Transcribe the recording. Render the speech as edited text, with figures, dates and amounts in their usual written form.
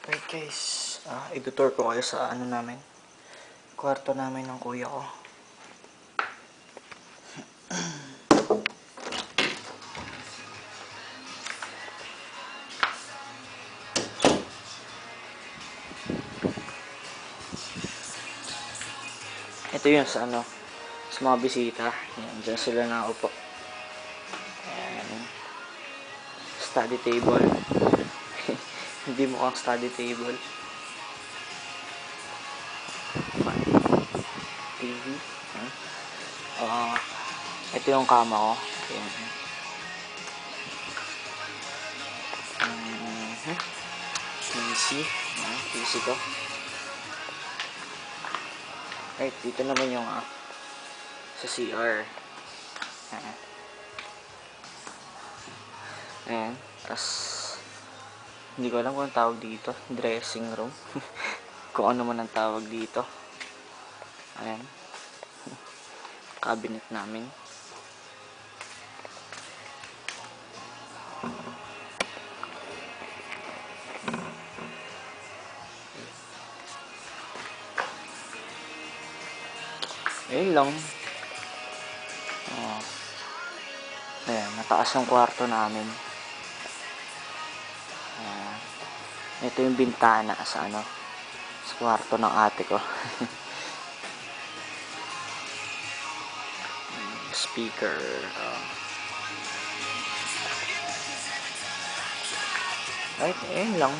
Right guys, itutour ko kayo sa ano namin, kwarto namin ng kuya ko. Ito yun sa ano, sa mga bisita. Yan, dyan sila nakaupo. Ayan. Study table. Hindi mukhang study table. TV. Ito yung kama ko. Ayan. PC. PC ko. Right, dito naman yung sa CR. Ayan. Tapos hindi ko alam kung ang tawag dito. Dressing room. Kung ano man ang tawag dito. Ayan. Cabinet namin. Ayun lang. Ayan, nataas yung kwarto namin. Ayan. Ito yung bintana sa ano, sa kwarto ng ate ko. Speaker. Right, ayun lang.